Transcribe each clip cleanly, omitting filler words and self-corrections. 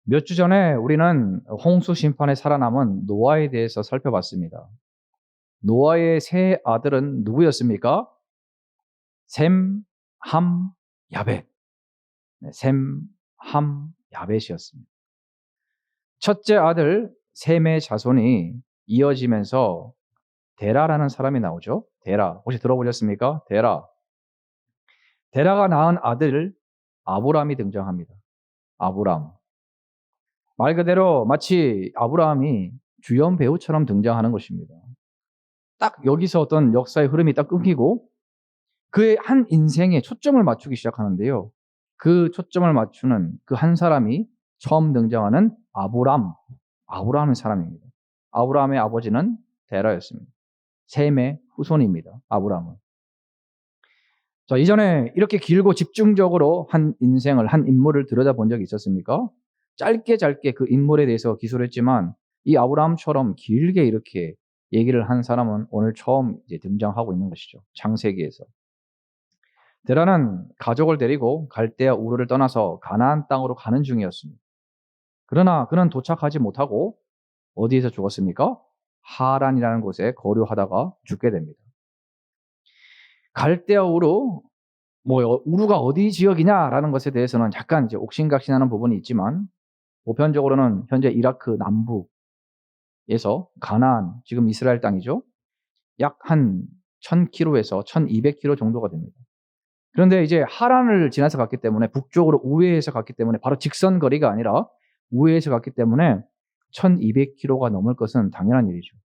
몇 주 전에 우리는 홍수 심판에 살아남은 노아에 대해서 살펴봤습니다. 노아의 세 아들은 누구였습니까? 셈, 함, 야벳. 네, 셈, 함, 야벳이었습니다. 첫째 아들 셈의 자손이 이어지면서 데라라는 사람이 나오죠. 데라. 혹시 들어보셨습니까? 데라. 데라가 낳은 아들 아브람이 등장합니다. 아브람. 말 그대로 마치 아브라함이 주연 배우처럼 등장하는 것입니다. 딱 여기서 어떤 역사의 흐름이 딱 끊기고 그의 한 인생에 초점을 맞추기 시작하는데요. 그 초점을 맞추는 그 한 사람이 처음 등장하는 아브라함의 사람입니다. 아브라함의 아버지는 데라였습니다. 셈의 후손입니다. 아브라함은. 자, 이전에 이렇게 길고 집중적으로 한 인생을, 한 인물을 들여다본 적이 있었습니까? 짧게 그 인물에 대해서 기술했지만 이 아브라함처럼 길게 이렇게 얘기를 한 사람은 오늘 처음 이제 등장하고 있는 것이죠. 창세기에서. 데라는 가족을 데리고 갈대아 우르를 떠나서 가나안 땅으로 가는 중이었습니다. 그러나 그는 도착하지 못하고 어디에서 죽었습니까? 하란이라는 곳에 거류하다가 죽게 됩니다. 갈대아 우르, 우르가 어디 지역이냐라는 것에 대해서는 약간 이제 옥신각신하는 부분이 있지만 보편적으로는 현재 이라크 남부에서 가나안, 지금 이스라엘 땅이죠. 약 한 1000km에서 1200km 정도가 됩니다. 그런데 이제 하란을 지나서 갔기 때문에 북쪽으로 우회해서 갔기 때문에 바로 직선 거리가 아니라 우회해서 갔기 때문에 1200km가 넘을 것은 당연한 일이죠.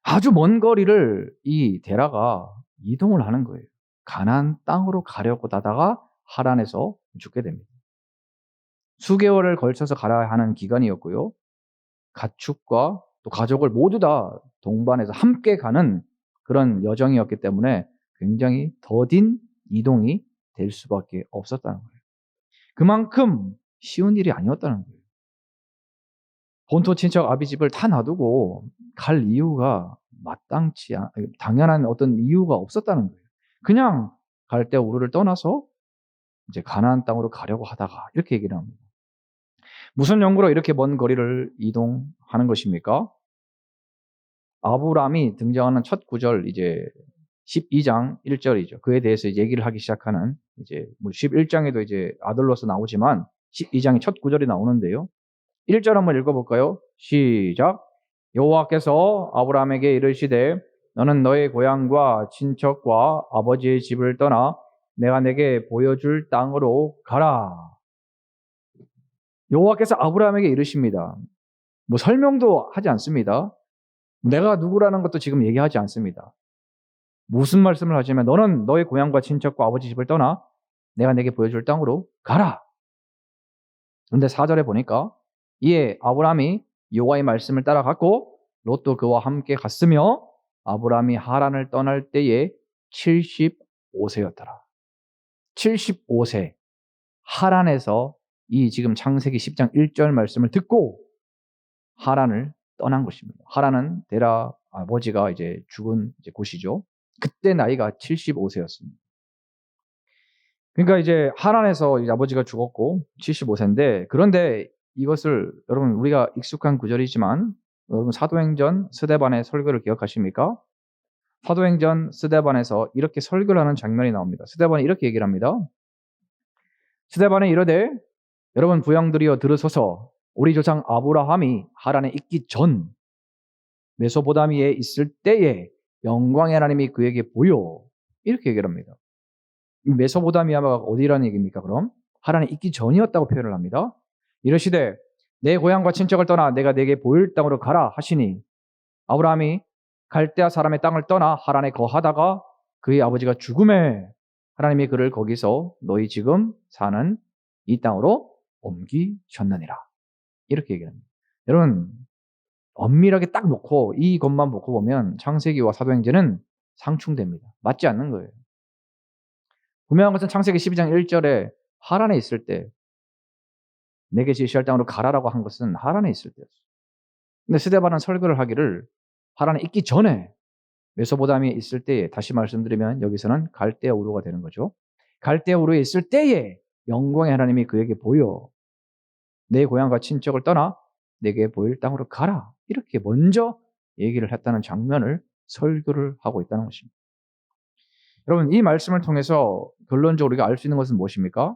아주 먼 거리를 이 데라가 이동을 하는 거예요. 가나안 땅으로 가려고 하다가 하란에서 죽게 됩니다. 수개월을 걸쳐서 가야 하는 기간이었고요. 가축과 또 가족을 모두 다 동반해서 함께 가는 그런 여정이었기 때문에 굉장히 더딘 이동이 될 수밖에 없었다는 거예요. 그만큼 쉬운 일이 아니었다는 거예요. 본토 친척 아비집을 다 놔두고 갈 이유가 당연한 어떤 이유가 없었다는 거예요. 그냥 갈대아 우르를 떠나서 이제 가나안 땅으로 가려고 하다가 이렇게 얘기를 합니다. 무슨 연고로 이렇게 먼 거리를 이동하는 것입니까? 아브람이 등장하는 첫 구절 이제 12장 1절이죠. 그에 대해서 얘기를 하기 시작하는 이제 11장에도 이제 아들로서 나오지만 12장의 첫 구절이 나오는데요. 1절 한번 읽어볼까요? 시작. 여호와께서 아브람에게 이르시되 너는 너의 고향과 친척과 아버지의 집을 떠나 내가 내게 보여줄 땅으로 가라. 여호와께서 아브람에게 이르십니다. 설명도 하지 않습니다. 내가 누구라는 것도 지금 얘기하지 않습니다. 무슨 말씀을 하시면 너는 너의 고향과 친척과 아버지 집을 떠나 내가 내게 보여줄 땅으로 가라. 그런데 4절에 보니까 이에 아브람이 여호와의 말씀을 따라갔고 롯도 그와 함께 갔으며 아브람이 하란을 떠날 때에 75세였더라. 75세. 하란에서 이 지금 창세기 10장 1절 말씀을 듣고 하란을 떠난 것입니다. 하란은 데라 아버지가 이제 죽은 이제 곳이죠. 그때 나이가 75세였습니다. 그러니까 이제 하란에서 이제 아버지가 죽었고 75세인데 그런데 이것을 여러분 우리가 익숙한 구절이지만 여러분 사도행전 스데반의 설교를 기억하십니까? 사도행전 스데반에서 이렇게 설교를 하는 장면이 나옵니다. 스데반이 이렇게 얘기를 합니다. 스데반이 이르되 여러분 부양들이여 들으소서 우리 조상 아브라함이 하란에 있기 전 메소포타미아에 있을 때에 영광의 하나님이 그에게 보여 이렇게 얘기를 합니다. 메소포타미아가 어디라는 얘기입니까? 그럼 하란에 있기 전이었다고 표현을 합니다. 이르시되 내 고향과 친척을 떠나 내가 내게 보일 땅으로 가라 하시니 아브라함이 갈대아 사람의 땅을 떠나 하란에 거하다가 그의 아버지가 죽음에 하나님이 그를 거기서 너희 지금 사는 이 땅으로 옮기셨느니라 이렇게 얘기합니다. 여러분 엄밀하게 딱 놓고 이것만 놓고 보면 창세기와 사도행전은 상충됩니다. 맞지 않는 거예요. 분명한 것은 창세기 12장 1절에 하란에 있을 때 내게 지시할 땅으로 가라라고 한 것은 하란에 있을 때였어요. 근데 스데반은 설교를 하기를 하란에 있기 전에 메소포타미아에 있을 때에 다시 말씀드리면 여기서는 갈대아 우르가 되는 거죠. 갈대아 우르에 있을 때에 영광의 하나님이 그에게 보여 내 고향과 친척을 떠나 내게 보일 땅으로 가라. 이렇게 먼저 얘기를 했다는 장면을 설교를 하고 있다는 것입니다. 여러분, 이 말씀을 통해서 결론적으로 우리가 알 수 있는 것은 무엇입니까?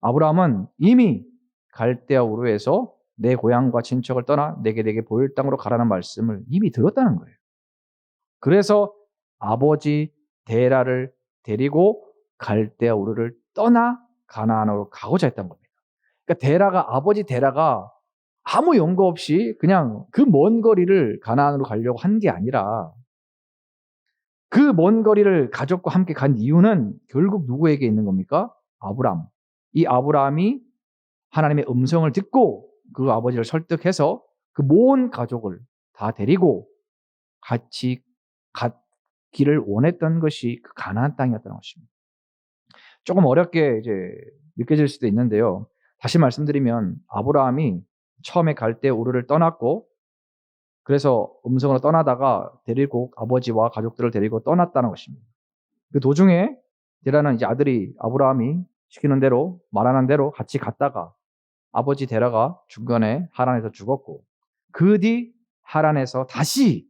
아브라함은 이미 갈대아 우르에서 내 고향과 친척을 떠나 내게 보일 땅으로 가라는 말씀을 이미 들었다는 거예요. 그래서 아버지 데라를 데리고 갈대아 우르를 떠나 가나안으로 가고자 했던 겁니다. 그러니까 아버지 데라가 아무 연고 없이 그냥 그 먼 거리를 가나안으로 가려고 한 게 아니라, 그 먼 거리를 가족과 함께 간 이유는 결국 누구에게 있는 겁니까? 아브라함. 이 아브라함이 하나님의 음성을 듣고 그 아버지를 설득해서 그 모든 가족을 다 데리고 같이 갔기를 원했던 것이 그 가나안 땅이었다는 것입니다. 조금 어렵게 이제 느껴질 수도 있는데요. 다시 말씀드리면 아브라함이 처음에 갈대 우르를 떠났고, 그래서 음성으로 떠나다가 데리고 아버지와 가족들을 데리고 떠났다는 것입니다. 그 도중에 데라는 이제 아들이 아브라함이 시키는 대로 말하는 대로 같이 갔다가 아버지 데라가 중간에 하란에서 죽었고, 그 뒤 하란에서 다시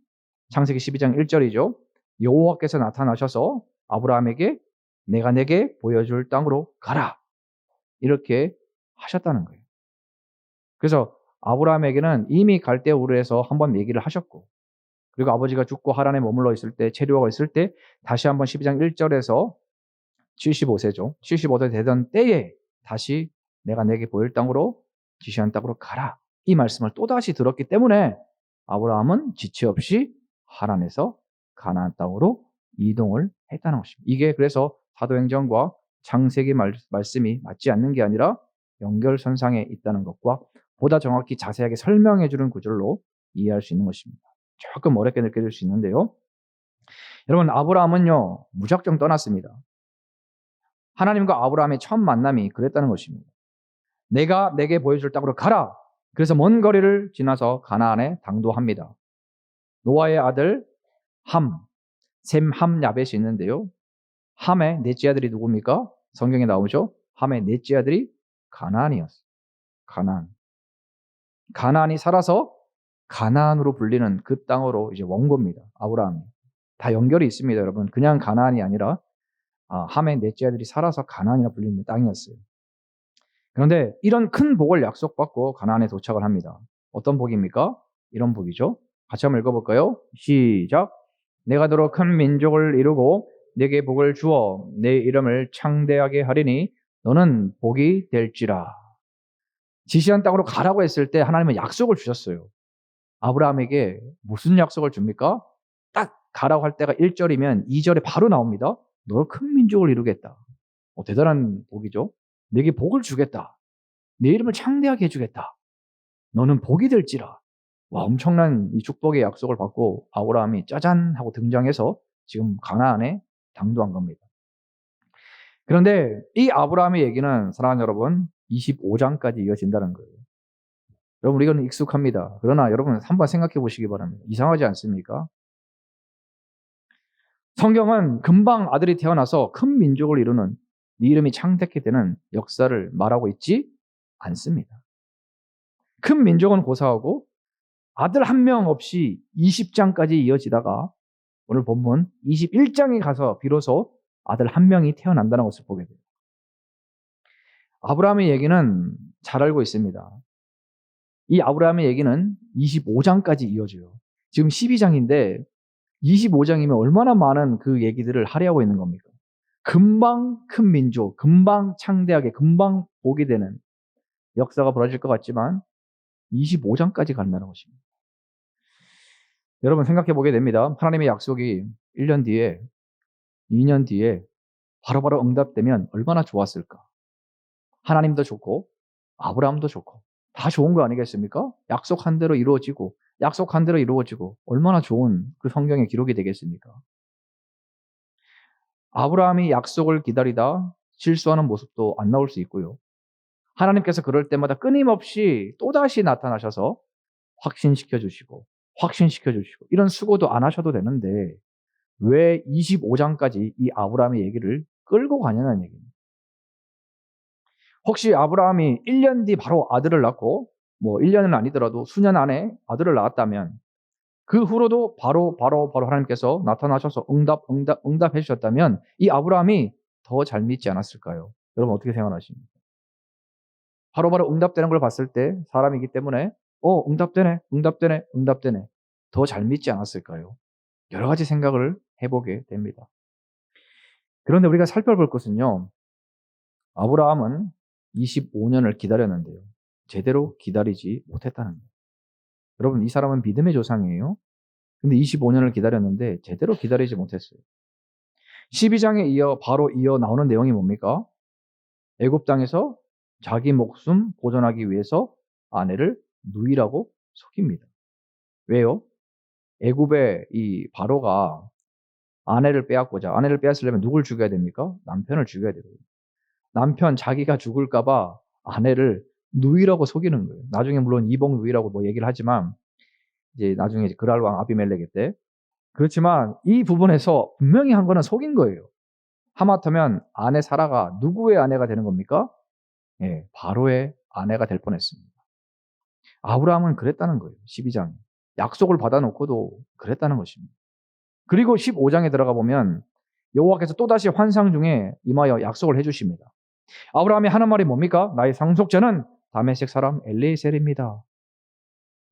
창세기 12장 1절이죠. 여호와께서 나타나셔서 아브라함에게 내가 내게 보여줄 땅으로 가라. 이렇게 하셨다는 거예요. 그래서 아브라함에게는 이미 갈대아 우르에서 한번 얘기를 하셨고, 그리고 아버지가 죽고 하란에 머물러 있을 때, 체류하고 있을 때 다시 한번 12장 1절에서 75세죠. 75세 되던 때에 다시 내가 내게 보일 땅으로, 지시한 땅으로 가라. 이 말씀을 또다시 들었기 때문에 아브라함은 지체 없이 하란에서 가나안 땅으로 이동을 했다는 것입니다. 이게 그래서 사도행전과 창세기 말씀이 맞지 않는 게 아니라 연결선상에 있다는 것과 보다 정확히 자세하게 설명해 주는 구절로 이해할 수 있는 것입니다. 조금 어렵게 느껴질 수 있는데요. 여러분, 아브라함은요, 무작정 떠났습니다. 하나님과 아브라함의 첫 만남이 그랬다는 것입니다. 내가 내게 보여줄 땅으로 가라. 그래서 먼 거리를 지나서 가나안에 당도합니다. 노아의 아들 셈, 함, 야벳이 있는데요. 함의 넷째 아들이 누굽니까? 성경에 나오죠. 함의 넷째 아들이 가나안이었어요. 가나안이 살아서 가나안으로 불리는 그 땅으로 이제 원고입니다. 아브라함이. 다 연결이 있습니다, 여러분. 그냥 가나안이 아니라 함의 넷째 아들이 살아서 가나안이라 불리는 땅이었어요. 그런데 이런 큰 복을 약속받고 가나안에 도착을 합니다. 어떤 복입니까? 이런 복이죠. 같이 한번 읽어볼까요? 시작. 내가 너로 큰 민족을 이루고 내게 복을 주어 내 이름을 창대하게 하리니 너는 복이 될지라. 지시한 땅으로 가라고 했을 때 하나님은 약속을 주셨어요. 아브라함에게 무슨 약속을 줍니까? 딱 가라고 할 때가 1절이면 2절에 바로 나옵니다. 너로 큰 민족을 이루겠다. 대단한 복이죠. 내게 복을 주겠다. 내 이름을 창대하게 해주겠다. 너는 복이 될지라. 와, 엄청난 이 축복의 약속을 받고 아브라함이 짜잔 하고 등장해서 지금 가나안에 당도한 겁니다. 그런데 이 아브라함의 얘기는 사랑하는 여러분 25장까지 이어진다는 거예요. 여러분, 이건 익숙합니다. 그러나 여러분 한번 생각해 보시기 바랍니다. 이상하지 않습니까? 성경은 금방 아들이 태어나서 큰 민족을 이루는, 네 이름이 창대케 되는 역사를 말하고 있지 않습니다. 큰 민족은 고사하고 아들 한 명 없이 20장까지 이어지다가 오늘 본문 21장에 가서 비로소 아들 한 명이 태어난다는 것을 보게 돼요. 아브라함의 얘기는 잘 알고 있습니다. 이 아브라함의 얘기는 25장까지 이어져요. 지금 12장인데 25장이면 얼마나 많은 그 얘기들을 할애하고 있는 겁니까? 금방 큰 민족, 금방 창대하게, 금방 보게 되는 역사가 벌어질 것 같지만 25장까지 간다는 것입니다. 여러분 생각해 보게 됩니다. 하나님의 약속이 1년 뒤에, 2년 뒤에 바로바로 응답되면 얼마나 좋았을까? 하나님도 좋고 아브라함도 좋고 다 좋은 거 아니겠습니까? 약속한 대로 이루어지고 약속한 대로 이루어지고 얼마나 좋은 그 성경의 기록이 되겠습니까? 아브라함이 약속을 기다리다 실수하는 모습도 안 나올 수 있고요. 하나님께서 그럴 때마다 끊임없이 또다시 나타나셔서 확신시켜 주시고 이런 수고도 안 하셔도 되는데 왜 25장까지 이 아브라함의 얘기를 끌고 가냐는 얘기입니다. 혹시 아브라함이 1년 뒤 바로 아들을 낳고 뭐 1년은 아니더라도 수년 안에 아들을 낳았다면 그 후로도 바로 하나님께서 나타나셔서 응답해 주셨다면 이 아브라함이 더 잘 믿지 않았을까요? 여러분 어떻게 생각하십니까? 바로바로 응답되는 걸 봤을 때 사람이기 때문에 응답되네. 더 잘 믿지 않았을까요? 여러 가지 생각을 해보게 됩니다. 그런데 우리가 살펴볼 것은요. 아브라함은 25년을 기다렸는데요. 제대로 기다리지 못했다는 거예요. 여러분 이 사람은 믿음의 조상이에요. 근데 25년을 기다렸는데 제대로 기다리지 못했어요. 12장에 바로 이어 나오는 내용이 뭡니까? 애굽 땅에서 자기 목숨 보존하기 위해서 아내를 누이라고 속입니다. 왜요? 애굽의 이 바로가 아내를 빼앗으려면 누굴 죽여야 됩니까? 남편을 죽여야 돼요. 남편 자기가 죽을까 봐 아내를 누이라고 속이는 거예요. 나중에 물론 이복 누이라고 뭐 얘기를 하지만 이제 나중에 그랄 왕 아비멜렉 때 그렇지만 이 부분에서 분명히 한 거는 속인 거예요. 하마터면 아내 사라가 누구의 아내가 되는 겁니까? 예, 바로의 아내가 될 뻔했습니다. 아브라함은 그랬다는 거예요. 12장에. 약속을 받아놓고도 그랬다는 것입니다. 그리고 15장에 들어가 보면 여호와께서 또다시 환상 중에 임하여 약속을 해주십니다. 아브라함이 하는 말이 뭡니까? 나의 상속자는 다메섹 사람 엘리에셀입니다.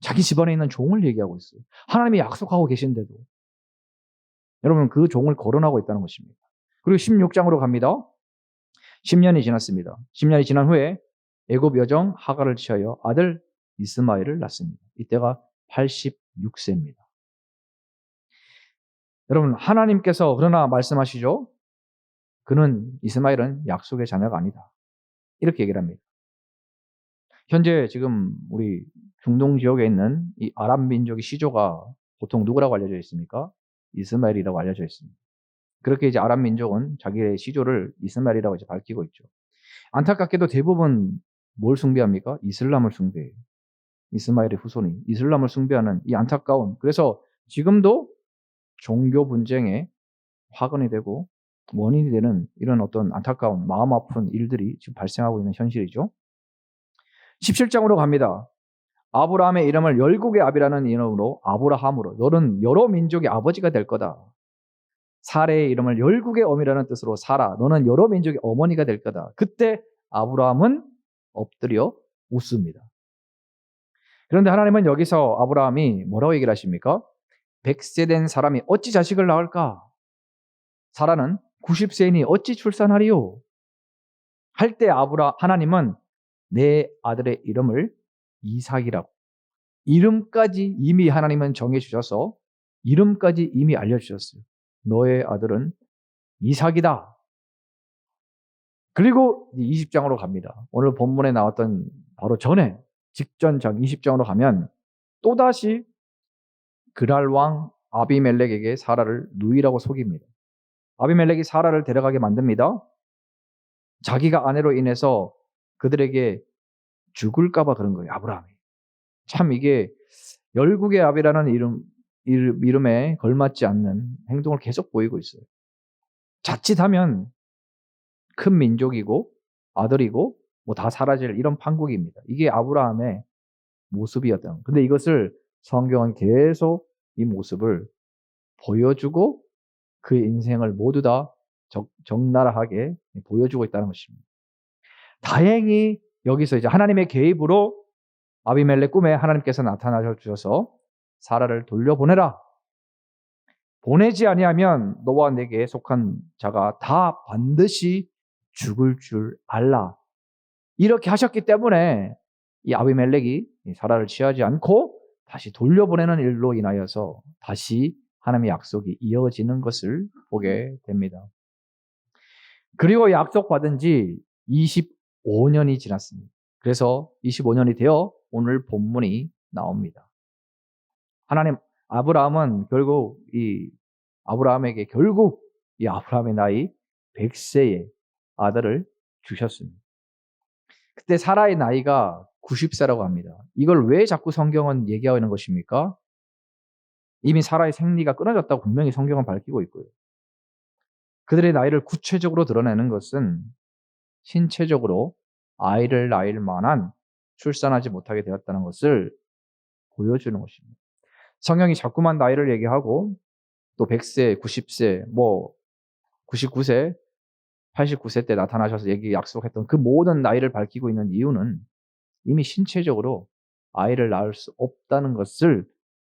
자기 집안에 있는 종을 얘기하고 있어요. 하나님이 약속하고 계신데도 여러분 그 종을 거론하고 있다는 것입니다. 그리고 16장으로 갑니다. 10년이 지났습니다. 10년이 지난 후에 애굽 여정 하갈을 취하여 아들 이스마엘을 낳습니다. 이때가 86세입니다. 여러분 하나님께서 그러나 말씀하시죠. 이스마엘은 약속의 자녀가 아니다. 이렇게 얘기를 합니다. 현재 지금 우리 중동 지역에 있는 이 아랍 민족의 시조가 보통 누구라고 알려져 있습니까? 이스마엘이라고 알려져 있습니다. 그렇게 이제 아랍 민족은 자기의 시조를 이스마엘이라고 이제 밝히고 있죠. 안타깝게도 대부분 뭘 숭배합니까? 이슬람을 숭배해요. 이스마엘의 후손이 이슬람을 숭배하는 이 안타까운 그래서 지금도 종교 분쟁에 화근이 되고 원인이 되는 이런 어떤 안타까운 마음 아픈 일들이 지금 발생하고 있는 현실이죠. 17장으로 갑니다. 아브라함의 이름을 열국의 아비라는 이름으로 아브라함으로 너는 여러 민족의 아버지가 될 거다. 사레의 이름을 열국의 어미라는 뜻으로 사라 너는 여러 민족의 어머니가 될 거다. 그때 아브라함은 엎드려 웃습니다. 그런데 하나님은 여기서 아브라함이 뭐라고 얘기를 하십니까? 100세 된 사람이 어찌 자식을 낳을까? 사라는 90세이니 어찌 출산하리요? 할 때 하나님은 내 아들의 이름을 이삭이라고 이름까지 이미 하나님은 정해주셔서 이름까지 이미 알려주셨어요. 너의 아들은 이삭이다. 그리고 20장으로 갑니다. 오늘 본문에 나왔던 바로 직전 장 20장으로 가면 또다시 그랄 왕 아비멜렉에게 사라를 누이라고 속입니다. 아비멜렉이 사라를 데려가게 만듭니다. 자기가 아내로 인해서 그들에게 죽을까 봐 그런 거예요. 아브라함이. 참 이게 열국의 아비라는 이름에 걸맞지 않는 행동을 계속 보이고 있어요. 자칫하면 큰 민족이고 아들이고 뭐 다 사라질 이런 판국입니다. 이게 아브라함의 모습이었던. 근데 이것을 성경은 계속 이 모습을 보여주고 그 인생을 모두 다 적나라하게 보여주고 있다는 것입니다. 다행히 여기서 이제 하나님의 개입으로 아비멜렉 꿈에 하나님께서 나타나셔 주셔서 사라를 돌려보내라. 보내지 아니하면 너와 내게 속한 자가 다 반드시 죽을 줄 알라. 이렇게 하셨기 때문에 이 아비멜렉이 사라를 취하지 않고 다시 돌려보내는 일로 인하여서 다시 하나님의 약속이 이어지는 것을 보게 됩니다. 그리고 약속받은 지 25년이 지났습니다. 그래서 25년이 되어 오늘 본문이 나옵니다. 아브라함은 결국 아브라함에게 이 아브라함의 나이 100세의 아들을 주셨습니다. 그때 사라의 나이가 90세라고 합니다. 이걸 왜 자꾸 성경은 얘기하는 것입니까? 이미 사라의 생리가 끊어졌다고 분명히 성경은 밝히고 있고요. 그들의 나이를 구체적으로 드러내는 것은 신체적으로 아이를 낳을 만한 출산하지 못하게 되었다는 것을 보여주는 것입니다. 성경이 자꾸만 나이를 얘기하고 또 100세, 90세, 99세, 89세 때 나타나셔서 약속했던 그 모든 나이를 밝히고 있는 이유는 이미 신체적으로 아이를 낳을 수 없다는 것을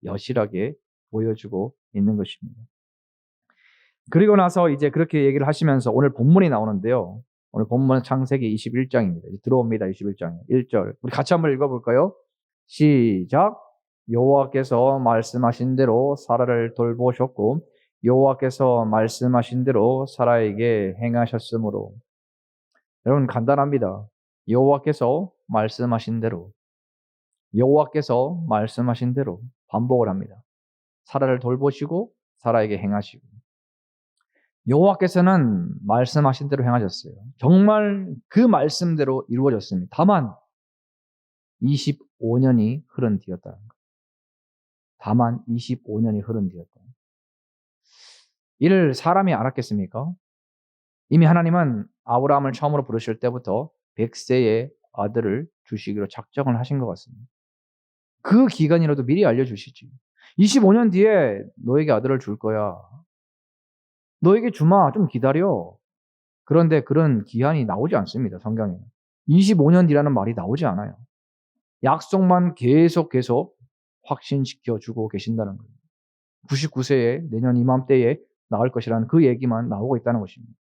여실하게 보여주고 있는 것입니다. 그리고 나서 이제 그렇게 얘기를 하시면서 오늘 본문이 나오는데요. 오늘 본문은 창세기 21장입니다. 들어옵니다. 21장 1절. 우리 같이 한번 읽어볼까요? 시작. 여호와께서 말씀하신 대로 사라를 돌보셨고 여호와께서 말씀하신 대로 사라에게 행하셨으므로. 여러분 간단합니다. 여호와께서 말씀하신 대로 반복을 합니다. 사라를 돌보시고 사라에게 행하시고 여호와께서는 말씀하신 대로 행하셨어요. 정말 그 말씀대로 이루어졌습니다. 다만 25년이 흐른 뒤였다는 거예요. 이를 사람이 알았겠습니까? 이미 하나님은 아브라함을 처음으로 부르실 때부터 100세의 아들을 주시기로 작정을 하신 것 같습니다. 그 기간이라도 미리 알려주시지. 25년 뒤에 너에게 아들을 줄 거야. 너에게 주마. 좀 기다려. 그런데 그런 기한이 나오지 않습니다. 성경에는. 25년 뒤라는 말이 나오지 않아요. 약속만 계속 확신시켜주고 계신다는 거예요. 99세에 내년 이맘때에 나올 것이라는 그 얘기만 나오고 있다는 것입니다.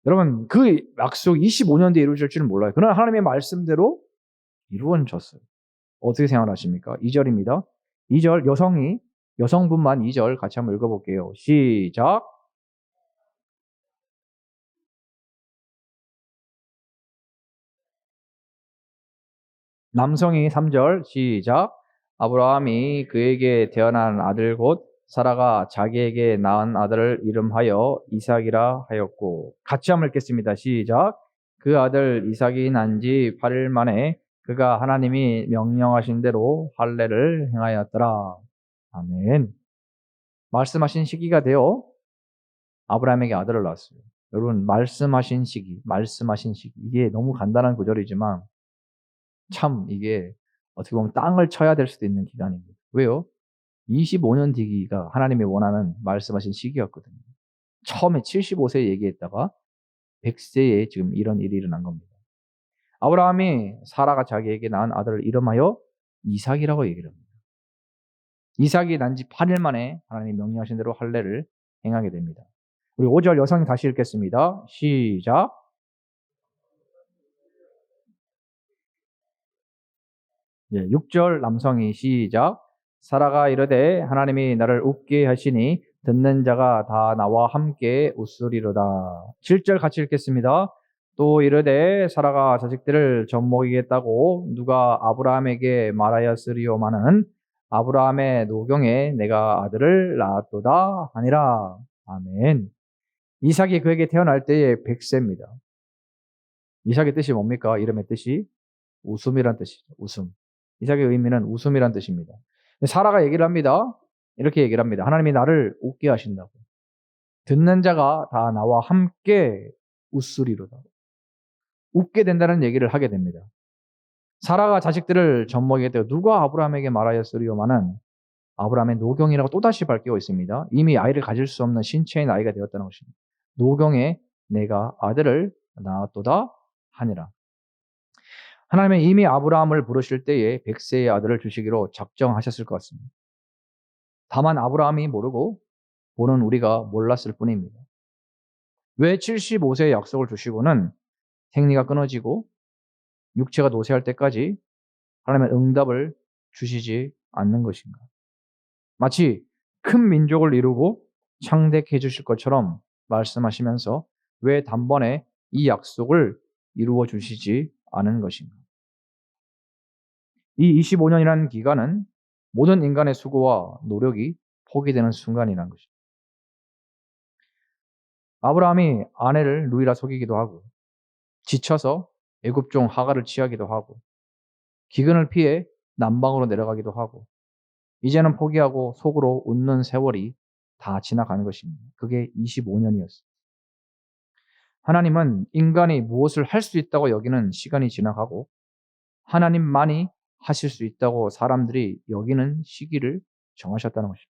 여러분 그 약속 25년 뒤에 이루어질 줄은 몰라요. 그러나 하나님의 말씀대로 이루어졌어요. 어떻게 생각하십니까? 2절입니다. 2절 여성분만 2절 같이 한번 읽어볼게요. 시작. 남성이 3절 시작. 아브라함이 그에게 태어난 아들 곧 사라가 자기에게 낳은 아들을 이름하여 이삭이라 하였고. 같이 한번 읽겠습니다. 시작. 그 아들 이삭이 난 지 8일 만에 그가 하나님이 명령하신 대로 할례를 행하였더라. 아멘. 말씀하신 시기가 되어 아브라함에게 아들을 낳았어요. 여러분 말씀하신 시기 이게 너무 간단한 구절이지만 참 이게 어떻게 보면 땅을 쳐야 될 수도 있는 기간입니다. 왜요? 25년 뒤기가 하나님이 원하는 말씀하신 시기였거든요. 처음에 75세 얘기했다가 100세에 지금 이런 일이 일어난 겁니다. 아브라함이 사라가 자기에게 낳은 아들을 이름하여 이삭이라고 얘기를 합니다. 이삭이 난 지 8일 만에 하나님이 명령하신 대로 할례를 행하게 됩니다. 우리 5절 여성이 다시 읽겠습니다. 시작. 네, 6절 남성이 시작. 사라가 이르되 하나님이 나를 웃게 하시니 듣는 자가 다 나와 함께 웃으리로다. 7절 같이 읽겠습니다. 또 이르되 사라가 자식들을 젖먹이겠다고 누가 아브라함에게 말하였으리오마는 아브라함의 노경에 내가 아들을 낳았도다 하니라. 아멘. 이삭이 그에게 태어날 때에 100세입니다. 이삭의 뜻이 뭡니까? 이름의 뜻이 웃음이란 뜻이죠. 웃음. 이삭의 의미는 웃음이란 뜻입니다. 사라가 얘기를 합니다. 이렇게 얘기를 합니다. 하나님이 나를 웃게 하신다고. 듣는 자가 다 나와 함께 웃으리로다. 웃게 된다는 얘기를 하게 됩니다. 사라가 자식들을 젖먹이겠다고 누가 아브라함에게 말하였으리요마는 아브라함의 노경이라고 또다시 밝히고 있습니다. 이미 아이를 가질 수 없는 신체의 나이가 되었다는 것입니다. 노경에 내가 아들을 낳았도다 하니라. 하나님은 이미 아브라함을 부르실 때에 100세의 아들을 주시기로 작정하셨을 것 같습니다. 다만 아브라함이 모르고 보는 우리가 몰랐을 뿐입니다. 왜 75세의 약속을 주시고는 생리가 끊어지고 육체가 노쇠할 때까지 하나님의 응답을 주시지 않는 것인가? 마치 큰 민족을 이루고 창대케 해주실 것처럼 말씀하시면서 왜 단번에 이 약속을 이루어 주시지 않은 것인가? 이 25년이라는 기간은 모든 인간의 수고와 노력이 포기되는 순간이라는 것입니다. 아브라함이 아내를 루이라 속이기도 하고 지쳐서 애굽 종 하갈을 취하기도 하고 기근을 피해 남방으로 내려가기도 하고 이제는 포기하고 속으로 웃는 세월이 다 지나가는 것입니다. 그게 25년이었어요. 하나님은 인간이 무엇을 할 수 있다고 여기는 시간이 지나가고 하나님만이 하실 수 있다고 사람들이 여기는 시기를 정하셨다는 것입니다.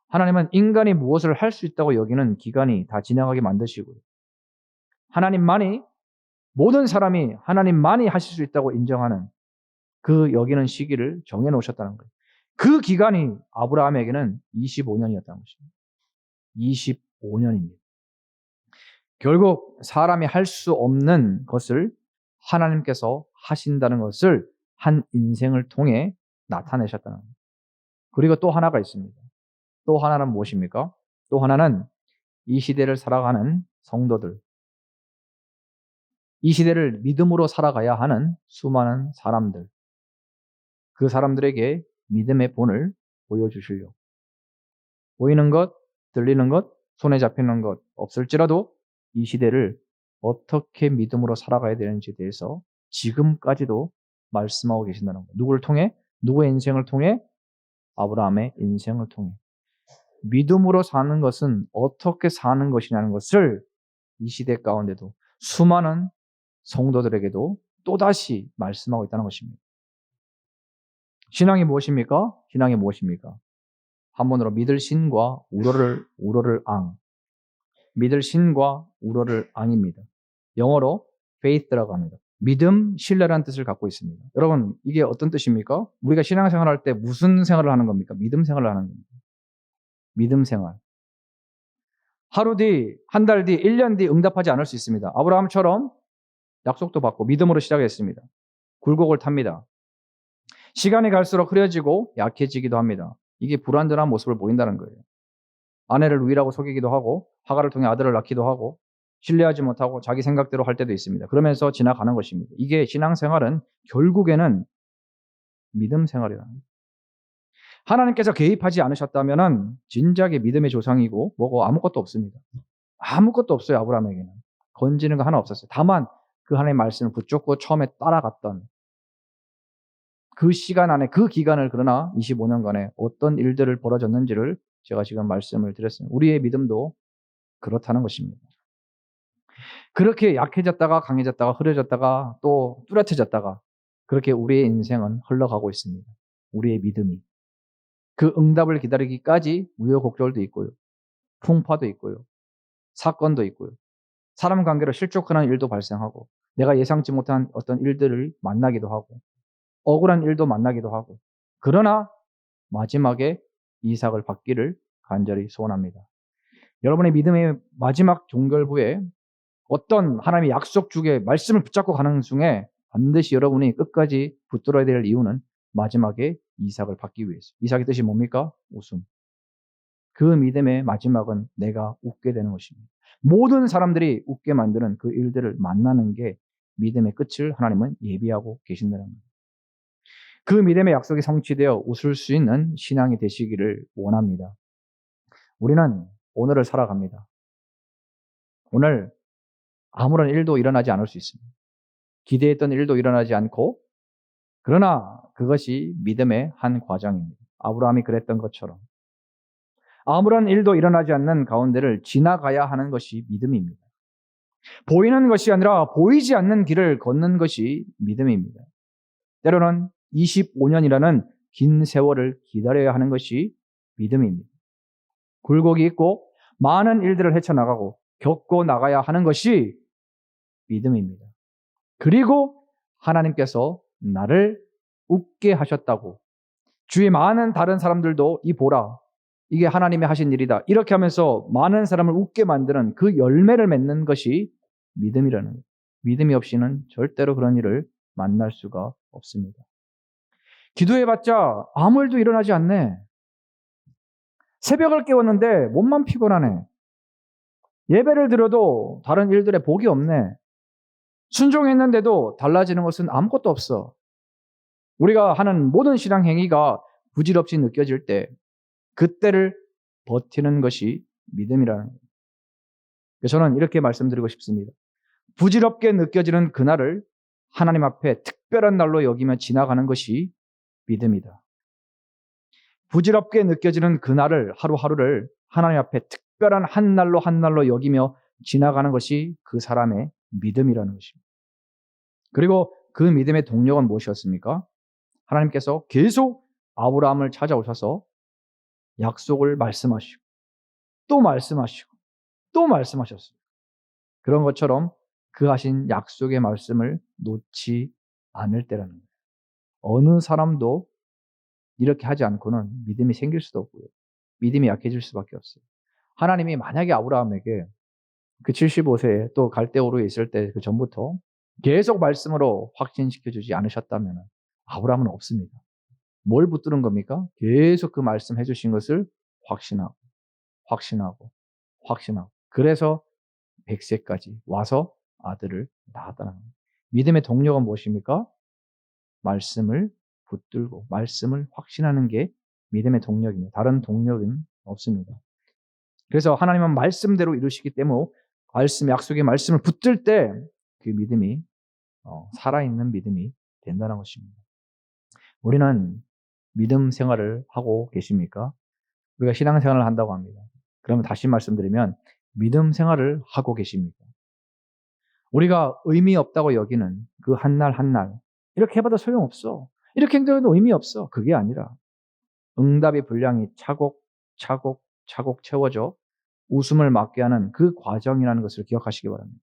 하나님은 인간이 무엇을 할 수 있다고 여기는 기간이 다 지나가게 만드시고요. 하나님만이 모든 사람이 하나님만이 하실 수 있다고 인정하는 그 여기는 시기를 정해놓으셨다는 거예요. 그 기간이 아브라함에게는 25년이었다는 것입니다. 25년입니다. 결국 사람이 할 수 없는 것을 하나님께서 하신다는 것을 한 인생을 통해 나타내셨다는 겁니다. 그리고 또 하나가 있습니다. 또 하나는 무엇입니까? 또 하나는 이 시대를 살아가는 성도들, 이 시대를 믿음으로 살아가야 하는 수많은 사람들, 그 사람들에게 믿음의 본을 보여주시려고 보이는 것, 들리는 것, 손에 잡히는 것 없을지라도 이 시대를 어떻게 믿음으로 살아가야 되는지에 대해서 지금까지도 말씀하고 계신다는 거예요. 누구를 통해? 누구의 인생을 통해? 아브라함의 인생을 통해. 믿음으로 사는 것은 어떻게 사는 것이냐는 것을 이 시대 가운데도 수많은 성도들에게도 또다시 말씀하고 있다는 것입니다. 신앙이 무엇입니까? 신앙이 무엇입니까? 한문으로 믿을 신과 우러를 앙. 믿을 신과 우러를 앙입니다. 영어로 faith라고 합니다. 믿음, 신뢰라는 뜻을 갖고 있습니다. 여러분, 이게 어떤 뜻입니까? 우리가 신앙생활 할 때 무슨 생활을 하는 겁니까? 믿음 생활을 하는 겁니다. 믿음 생활. 하루 뒤, 한 달 뒤, 1년 뒤 응답하지 않을 수 있습니다. 아브라함처럼 약속도 받고 믿음으로 시작했습니다. 굴곡을 탑니다. 시간이 갈수록 흐려지고 약해지기도 합니다. 이게 불완전한 모습을 보인다는 거예요. 아내를 위라고 속이기도 하고 하갈을 통해 아들을 낳기도 하고 신뢰하지 못하고 자기 생각대로 할 때도 있습니다. 그러면서 지나가는 것입니다. 이게 신앙생활은 결국에는 믿음 생활이라는 거예요. 하나님께서 개입하지 않으셨다면 진작에 믿음의 조상이고 뭐고 아무것도 없습니다. 아무것도 없어요. 아브라함에게는. 건지는 거 하나 없었어요. 다만 그 하나님의 말씀을 붙잡고 처음에 따라갔던 그 시간 안에 그 기간을 그러나 25년간에 어떤 일들을 벌어졌는지를 제가 지금 말씀을 드렸습니다. 우리의 믿음도 그렇다는 것입니다. 그렇게 약해졌다가 강해졌다가 흐려졌다가 또 뚜렷해졌다가 그렇게 우리의 인생은 흘러가고 있습니다. 우리의 믿음이. 그 응답을 기다리기까지 우여곡절도 있고요. 풍파도 있고요. 사건도 있고요. 사람 관계로 실족하는 일도 발생하고 내가 예상치 못한 어떤 일들을 만나기도 하고 억울한 일도 만나기도 하고 그러나 마지막에 이삭을 받기를 간절히 소원합니다. 여러분의 믿음의 마지막 종결부에 어떤 하나님의 약속 중에 말씀을 붙잡고 가는 중에 반드시 여러분이 끝까지 붙들어야 될 이유는 마지막에 이삭을 받기 위해서. 이삭의 뜻이 뭡니까? 웃음. 그 믿음의 마지막은 내가 웃게 되는 것입니다. 모든 사람들이 웃게 만드는 그 일들을 만나는 게 믿음의 끝을 하나님은 예비하고 계신다는 겁니다. 그 믿음의 약속이 성취되어 웃을 수 있는 신앙이 되시기를 원합니다. 우리는 오늘을 살아갑니다. 오늘 아무런 일도 일어나지 않을 수 있습니다. 기대했던 일도 일어나지 않고 그러나 그것이 믿음의 한 과정입니다. 아브라함이 그랬던 것처럼 아무런 일도 일어나지 않는 가운데를 지나가야 하는 것이 믿음입니다. 보이는 것이 아니라 보이지 않는 길을 걷는 것이 믿음입니다. 때로는 25년이라는 긴 세월을 기다려야 하는 것이 믿음입니다. 굴곡이 있고 많은 일들을 헤쳐나가고 겪고 나가야 하는 것이 믿음입니다. 그리고 하나님께서 나를 웃게 하셨다고 주위 많은 다른 사람들도 이 보라 이게 하나님이 하신 일이다 이렇게 하면서 많은 사람을 웃게 만드는 그 열매를 맺는 것이 믿음이라는 거예요. 믿음이 없이는 절대로 그런 일을 만날 수가 없습니다. 기도해봤자 아무 일도 일어나지 않네. 새벽을 깨웠는데 몸만 피곤하네. 예배를 드려도 다른 일들에 복이 없네. 순종했는데도 달라지는 것은 아무것도 없어. 우리가 하는 모든 신앙 행위가 부질없이 느껴질 때 그때를 버티는 것이 믿음이라는 거예요. 저는 이렇게 말씀드리고 싶습니다. 부질없게 느껴지는 그날을 하나님 앞에 특별한 날로 여기며 지나가는 것이 믿음이다. 부질없게 느껴지는 그날을 하루하루를 하나님 앞에 특별한 한 날로 여기며 지나가는 것이 그 사람의 믿음이라는 것입니다. 그리고 그 믿음의 동력은 무엇이었습니까? 하나님께서 계속 아브라함을 찾아오셔서 약속을 말씀하시고 또 말씀하시고 또 말씀하셨어요. 그런 것처럼 그 하신 약속의 말씀을 놓지 않을 때라는 거예요. 어느 사람도 이렇게 하지 않고는 믿음이 생길 수도 없고요. 믿음이 약해질 수밖에 없어요. 하나님이 만약에 아브라함에게 그 75세에 또 갈대오르에 있을 때 그 전부터 계속 말씀으로 확신시켜 주지 않으셨다면 아브라함은 없습니다. 뭘 붙드는 겁니까? 계속 그 말씀해 주신 것을 확신하고 확신하고 확신하고 그래서 100세까지 와서 아들을 낳았다는 겁니다. 믿음의 동력은 무엇입니까? 말씀을 붙들고 말씀을 확신하는 게 믿음의 동력입니다. 다른 동력은 없습니다. 그래서 하나님은 말씀대로 이루시기 때문에 약속의 말씀을 붙들 때 그 믿음이 살아있는 믿음이 된다는 것입니다. 우리는 믿음 생활을 하고 계십니까? 우리가 신앙생활을 한다고 합니다. 그러면 다시 말씀드리면 믿음 생활을 하고 계십니까? 우리가 의미 없다고 여기는 그 한 날 한 날 이렇게 해봐도 소용없어. 이렇게 행동해도 의미 없어. 그게 아니라 응답의 분량이 차곡 채워져 웃음을 맞게 하는 그 과정이라는 것을 기억하시기 바랍니다.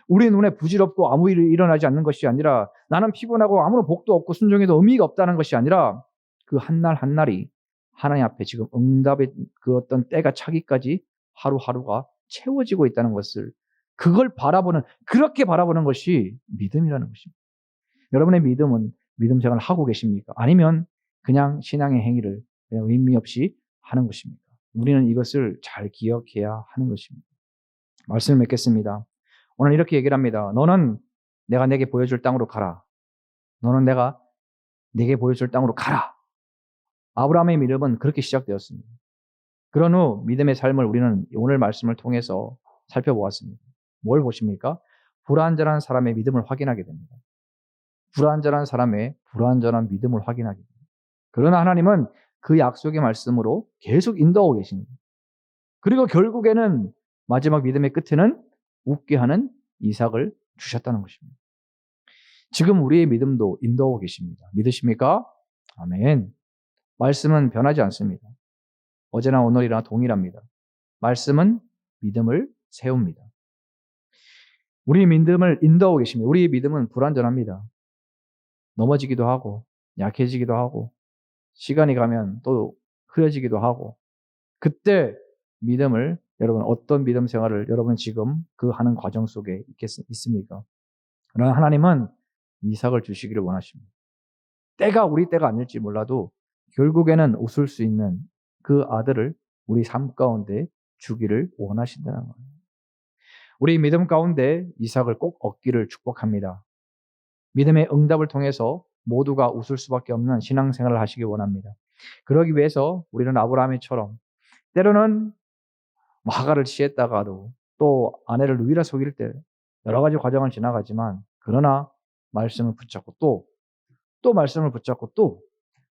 우리 눈에 부질없고 아무 일이 일어나지 않는 것이 아니라 나는 피곤하고 아무런 복도 없고 순종에도 의미가 없다는 것이 아니라 그 한 날 한 날이 하나님 앞에 지금 응답의 그 어떤 때가 차기까지 하루하루가 채워지고 있다는 것을 그렇게 바라보는 것이 믿음이라는 것입니다. 여러분의 믿음은 믿음 생활을 하고 계십니까? 아니면 그냥 신앙의 행위를 그냥 의미 없이 하는 것입니까? 우리는 이것을 잘 기억해야 하는 것입니다. 말씀을 맺겠습니다. 오늘 이렇게 얘기를 합니다. 너는 내가 내게 보여줄 땅으로 가라. 너는 내가 내게 보여줄 땅으로 가라. 아브라함의 믿음은 그렇게 시작되었습니다. 그런 후 믿음의 삶을 우리는 오늘 말씀을 통해서 살펴보았습니다. 뭘 보십니까? 불완전한 사람의 믿음을 확인하게 됩니다. 불완전한 사람의 불완전한 믿음을 확인하게 됩니다. 그러나 하나님은 그 약속의 말씀으로 계속 인도하고 계십니다. 그리고 결국에는 마지막 믿음의 끝에는 웃게 하는 이삭을 주셨다는 것입니다. 지금 우리의 믿음도 인도하고 계십니다. 믿으십니까? 아멘. 말씀은 변하지 않습니다. 어제나 오늘이나 동일합니다. 말씀은 믿음을 세웁니다. 우리 믿음을 인도하고 계십니다. 우리의 믿음은 불완전합니다. 넘어지기도 하고 약해지기도 하고 시간이 가면 또 흐려지기도 하고 그때 믿음을 여러분 어떤 믿음 생활을 여러분 지금 그 하는 과정 속에 있습니까? 그러나 하나님은 이삭을 주시기를 원하십니다. 우리 때가 아닐지 몰라도 결국에는 웃을 수 있는 그 아들을 우리 삶 가운데 주기를 원하신다는 거예요. 우리 믿음 가운데 이삭을 꼭 얻기를 축복합니다. 믿음의 응답을 통해서 모두가 웃을 수밖에 없는 신앙생활을 하시기 원합니다. 그러기 위해서 우리는 아브라함처럼 때로는 하갈을 취했다가도 또 아내를 누이라 속일 때 여러 가지 과정을 지나가지만 그러나 말씀을 붙잡고 또 말씀을 붙잡고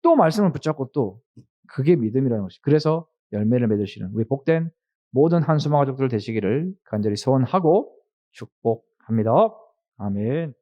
또 말씀을 붙잡고 또 그게 믿음이라는 것이. 그래서 열매를 맺으시는 우리 복된 모든 한수마 가족들 되시기를 간절히 소원하고 축복합니다. 아멘.